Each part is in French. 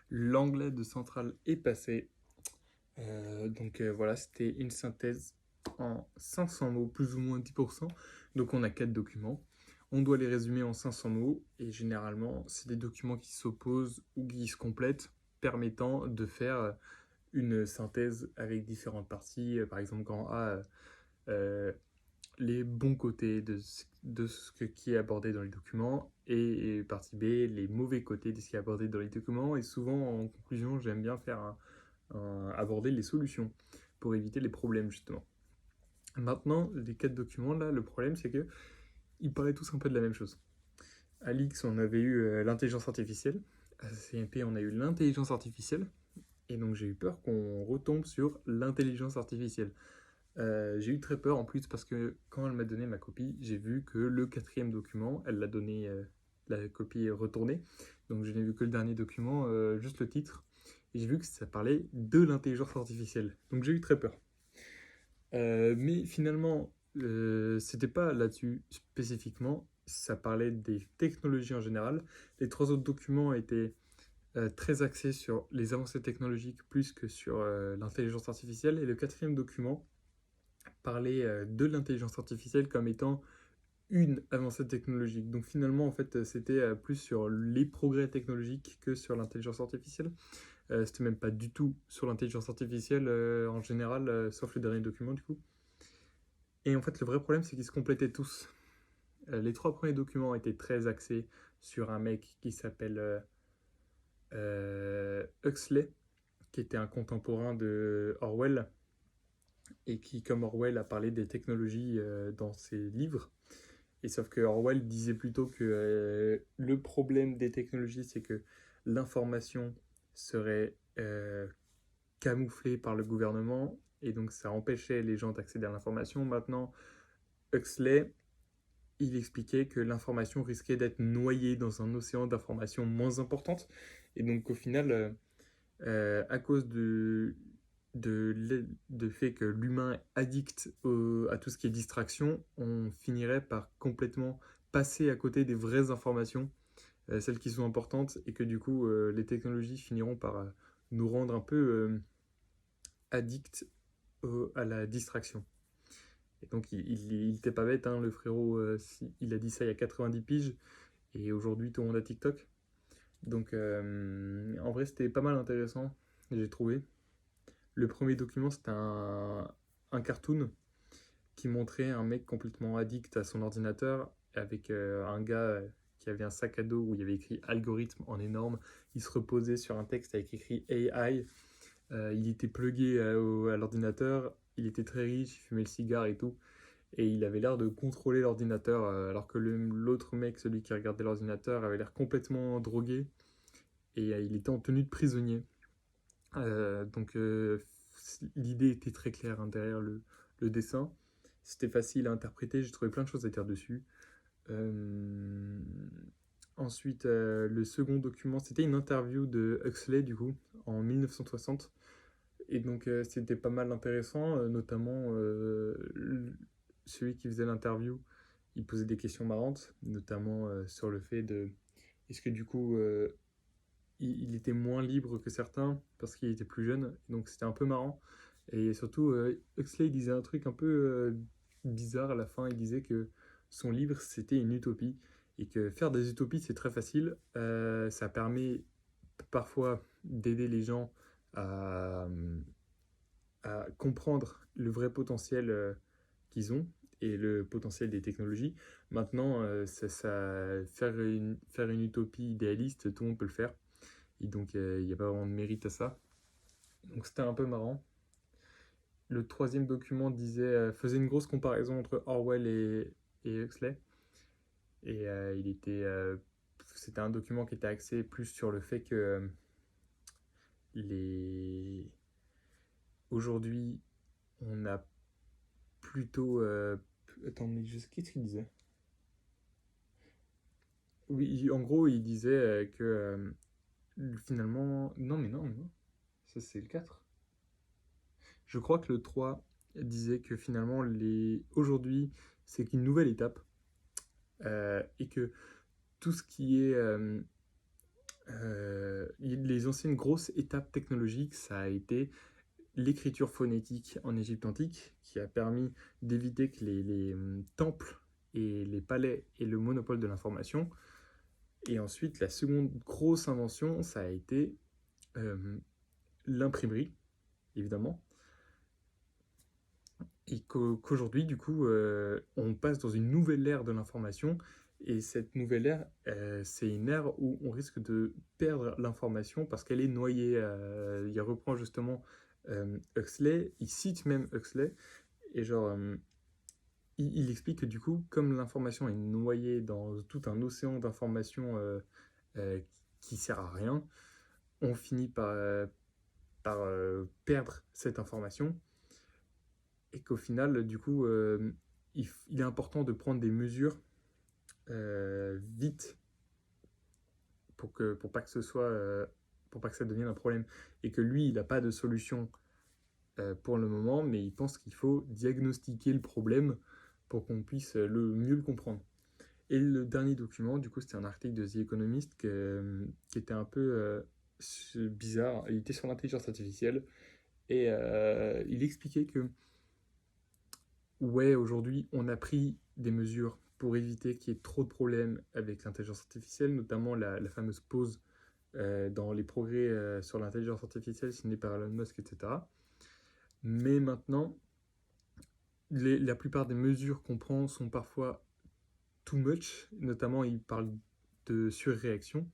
L'anglais de Centrale est passé. Voilà, c'était une synthèse en 500 mots, plus ou moins 10%. Donc on a 4 documents. On doit les résumer en 500 mots et généralement, c'est des documents qui s'opposent ou qui se complètent, permettant de faire une synthèse avec différentes parties. Par exemple, quand A, euh, les bons côtés de qui est abordé dans les documents et partie B, les mauvais côtés de ce qui est abordé dans les documents. Et souvent, en conclusion, j'aime bien faire aborder les solutions pour éviter les problèmes, justement. Maintenant, les 4 documents, là, le problème, c'est que ils parlaient tous un peu de la même chose. À l'X, on avait eu l'intelligence artificielle. À CMP, on a eu l'intelligence artificielle. Et donc, j'ai eu peur qu'on retombe sur l'intelligence artificielle. J'ai eu très peur en plus parce que quand elle m'a donné ma copie, j'ai vu que le quatrième document, elle l'a donné, la copie est retournée. Donc je n'ai vu que le dernier document, juste le titre. Et j'ai vu que ça parlait de l'intelligence artificielle. Donc j'ai eu très peur. Mais finalement, c'était pas là-dessus spécifiquement. Ça parlait des technologies en général. Les 3 autres documents étaient très axés sur les avancées technologiques plus que sur l'intelligence artificielle. Et le quatrième document parler de l'intelligence artificielle comme étant une avancée technologique. Donc finalement, en fait, c'était plus sur les progrès technologiques que sur l'intelligence artificielle. C'était même pas du tout sur l'intelligence artificielle en général, sauf le dernier document du coup. Et en fait, le vrai problème, c'est qu'ils se complétaient tous. Les 3 premiers documents étaient très axés sur un mec qui s'appelle Huxley, qui était un contemporain de Orwell, et qui, comme Orwell, a parlé des technologies dans ses livres. Et sauf que Orwell disait plutôt que le problème des technologies, c'est que l'information serait camouflée par le gouvernement, et donc ça empêchait les gens d'accéder à l'information. Maintenant, Huxley, il expliquait que l'information risquait d'être noyée dans un océan d'informations moins importantes, et donc au final, à cause de fait que l'humain est addict à tout ce qui est distraction, on finirait par complètement passer à côté des vraies informations, celles qui sont importantes, et que du coup, les technologies finiront par nous rendre un peu addicts à la distraction. Et donc, il était pas bête, hein, le frérot, il a dit ça il y a 90 piges, et aujourd'hui, tout le monde a TikTok. Donc, en vrai, c'était pas mal intéressant, j'ai trouvé. Le premier document, c'était un cartoon qui montrait un mec complètement addict à son ordinateur avec un gars qui avait un sac à dos où il y avait écrit algorithme en énorme. Il se reposait sur un texte avec écrit AI. Il était plugué à l'ordinateur. Il était très riche, il fumait le cigare et tout. Et il avait l'air de contrôler l'ordinateur alors que l'autre mec, celui qui regardait l'ordinateur, avait l'air complètement drogué. Et il était en tenue de prisonnier. L'idée était très claire, hein, derrière le dessin. C'était facile à interpréter, j'ai trouvé plein de choses à dire dessus. Euh, Ensuite, le second document, c'était une interview de Huxley, du coup, en 1960. Et donc, c'était pas mal intéressant, notamment celui qui faisait l'interview, il posait des questions marrantes, notamment sur le fait de est-ce que du coup il était moins libre que certains parce qu'il était plus jeune, donc c'était un peu marrant. Et surtout, Huxley disait un truc un peu bizarre à la fin. Il disait que son livre c'était une utopie et que faire des utopies c'est très facile. Ça permet parfois d'aider les gens à, à comprendre le vrai potentiel qu'ils ont et le potentiel des technologies. Maintenant, faire une utopie idéaliste, tout le monde peut le faire. Et donc, il n'y a pas vraiment de mérite à ça. Donc, c'était un peu marrant. Le troisième document faisait une grosse comparaison entre Orwell et Huxley. Et c'était un document qui était axé plus sur le fait que les... aujourd'hui, on a plutôt... Attends, mais qu'est-ce qu'il disait? Oui, en gros, il disait que finalement... Non, mais non, non. Ça, c'est le 4. Je crois que le 3 disait que finalement, aujourd'hui, c'est qu'une nouvelle étape et que tout ce qui est les anciennes grosses étapes technologiques, ça a été l'écriture phonétique en Égypte antique, qui a permis d'éviter que les temples et les palais aient le monopole de l'information. Et ensuite, la seconde grosse invention, ça a été euh, l'imprimerie, évidemment. Et qu'aujourd'hui, du coup, on passe dans une nouvelle ère de l'information. Et cette nouvelle ère, c'est une ère où on risque de perdre l'information parce qu'elle est noyée. Il reprend justement Huxley, il cite même Huxley, et genre, il explique que du coup, comme l'information est noyée dans tout un océan d'informations euh, qui sert à rien, on finit par perdre cette information et qu'au final, du coup, il est important de prendre des mesures vite pour pas que ce soit, pour pas que ça devienne un problème. Et que lui, il n'a pas de solution pour le moment, mais il pense qu'il faut diagnostiquer le problème pour qu'on puisse mieux le comprendre. Et le dernier document, du coup, c'était un article de The Economist qui était un peu bizarre. Il était sur l'intelligence artificielle et il expliquait que ouais, aujourd'hui, on a pris des mesures pour éviter qu'il y ait trop de problèmes avec l'intelligence artificielle, notamment la fameuse pause dans les progrès sur l'intelligence artificielle signés par Elon Musk, etc. Mais maintenant, la plupart des mesures qu'on prend sont parfois too much, notamment il parle de surréaction.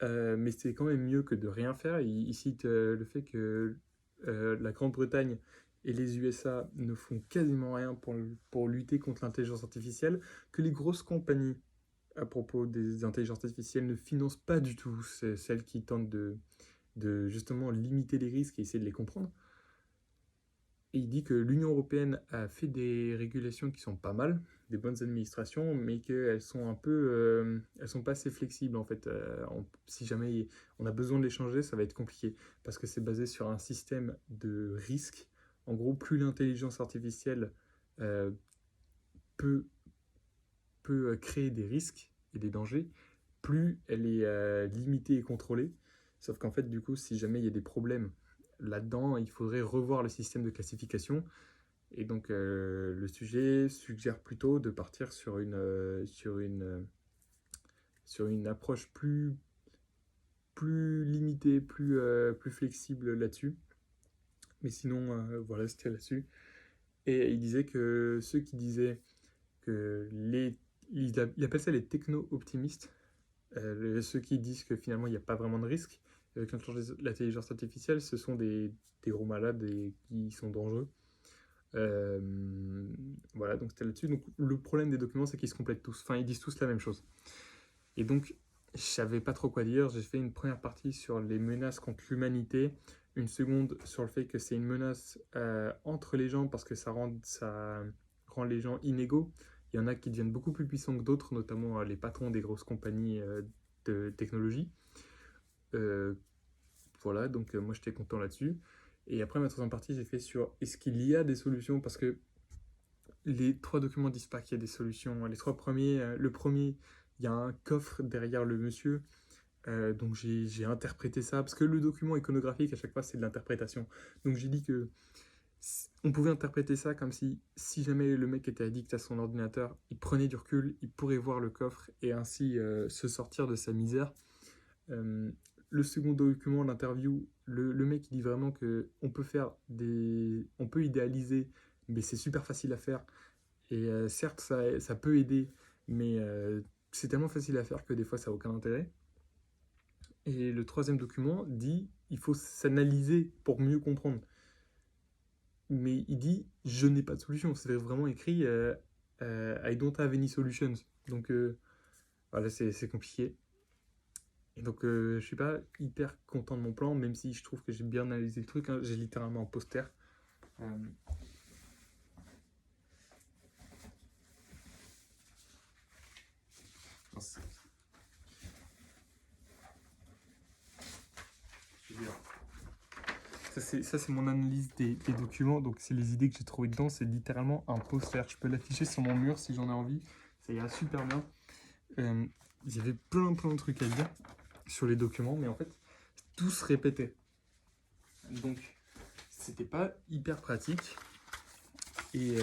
Mais c'est quand même mieux que de rien faire. Il cite le fait que la Grande-Bretagne et les USA ne font quasiment rien pour lutter contre l'intelligence artificielle, que les grosses compagnies à propos des intelligences artificielles ne financent pas du tout celles qui tentent de justement limiter les risques et essayer de les comprendre. Et il dit que l'Union européenne a fait des régulations qui sont pas mal, des bonnes administrations, mais qu'elles sont un peu, elles sont pas assez flexibles en fait. Si jamais on a besoin de les changer, ça va être compliqué parce que c'est basé sur un système de risque. En gros, plus l'intelligence artificielle euh, peut, peut créer des risques et des dangers, plus elle est limitée et contrôlée. Sauf qu'en fait, du coup, si jamais il y a des problèmes là-dedans, il faudrait revoir le système de classification. Et donc, le sujet suggère plutôt de partir sur une approche plus limitée, plus flexible là-dessus. Mais sinon, voilà, c'était là-dessus. Et il disait que ceux qui disaient que il appelle ça les techno-optimistes, ceux qui disent que finalement il n'y a pas vraiment de risque avec l'intelligence artificielle, ce sont des gros malades et qui sont dangereux. Euh, voilà, donc c'était là-dessus. Donc le problème des documents, c'est qu'ils se complètent tous. Enfin, ils disent tous la même chose. Et donc, je savais pas trop quoi dire. J'ai fait une première partie sur les menaces contre l'humanité, une seconde sur le fait que c'est une menace entre les gens parce que ça rend les gens inégaux. Il y en a qui deviennent beaucoup plus puissants que d'autres, notamment les patrons des grosses compagnies de technologie. Euh, voilà, donc moi j'étais content là-dessus. Et après, ma troisième partie, j'ai fait sur est-ce qu'il y a des solutions parce que les trois documents disent pas qu'il y a des solutions. Les trois premiers, le premier, il y a un coffre derrière le monsieur. Donc j'ai interprété ça, parce que le document iconographique, à chaque fois, c'est de l'interprétation. Donc j'ai dit que on pouvait interpréter ça comme si jamais le mec était addict à son ordinateur, il prenait du recul, il pourrait voir le coffre et ainsi se sortir de sa misère. Euh, le second document, l'interview, le mec il dit vraiment que on peut idéaliser, mais c'est super facile à faire. Et certes, ça peut aider, mais c'est tellement facile à faire que des fois, ça n'a aucun intérêt. Et le troisième document dit il faut s'analyser pour mieux comprendre. Mais il dit je n'ai pas de solution. C'est vraiment écrit I don't have any solutions. Donc voilà, c'est compliqué. Et donc je suis pas hyper content de mon plan, même si je trouve que j'ai bien analysé le truc. Hein. J'ai littéralement un poster. Euh, ça, c'est mon analyse des documents. Donc, c'est les idées que j'ai trouvées dedans. C'est littéralement un poster. Je peux l'afficher sur mon mur si j'en ai envie. Ça ira super bien. Il y avait plein de trucs à dire. sur les documents, mais en fait, tout se répétait. Donc, c'était pas hyper pratique. Et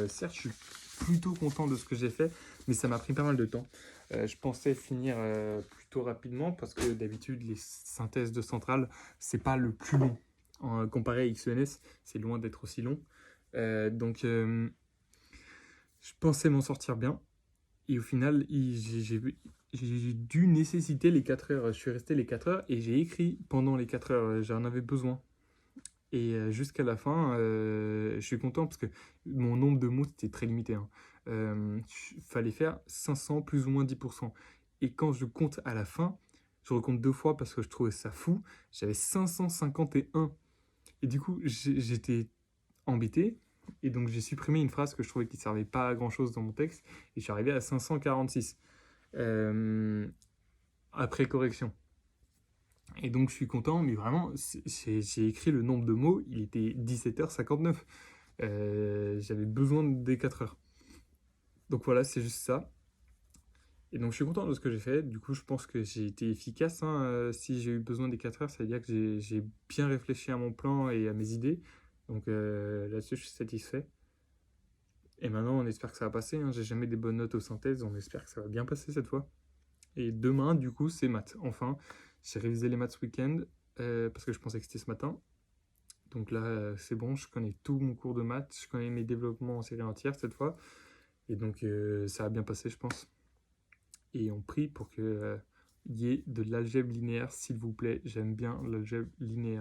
certes, je suis plutôt content de ce que j'ai fait, mais ça m'a pris pas mal de temps. Je pensais finir plutôt rapidement parce que d'habitude, les synthèses de centrale, c'est pas le plus long. Comparé à XENS, c'est loin d'être aussi long. Donc, je pensais m'en sortir bien. Et au final, j'ai dû nécessiter les 4 heures. Je suis resté les 4 heures et j'ai écrit pendant les 4 heures. J'en avais besoin. Et jusqu'à la fin, je suis content parce que mon nombre de mots c'était très limité, hein. Fallait faire 500 plus ou moins 10%. Et quand je compte à la fin, je recompte 2 fois parce que je trouvais ça fou. J'avais 551. Et du coup, j'étais embêté. Et donc j'ai supprimé une phrase que je trouvais qui ne servait pas à grand chose dans mon texte. Et je suis arrivé à 546 après correction. Et donc je suis content, mais vraiment, j'ai écrit le nombre de mots, il était 17h59. J'avais besoin des 4 heures. Donc voilà, c'est juste ça. Et donc je suis content de ce que j'ai fait. Du coup, je pense que j'ai été efficace, hein. Si j'ai eu besoin des 4 heures, ça veut dire que j'ai bien réfléchi à mon plan et à mes idées. Donc là-dessus, je suis satisfait. Et maintenant, on espère que ça va passer, hein. J'ai jamais des bonnes notes aux synthèses, on espère que ça va bien passer cette fois. Et demain, du coup, c'est maths. Enfin, j'ai révisé les maths ce week-end parce que je pensais que c'était ce matin. Donc là, c'est bon, je connais tout mon cours de maths, je connais mes développements en série entière cette fois. Et donc, ça va bien passer, je pense. Et on prie pour qu'il y ait de l'algèbre linéaire, s'il vous plaît. J'aime bien l'algèbre linéaire.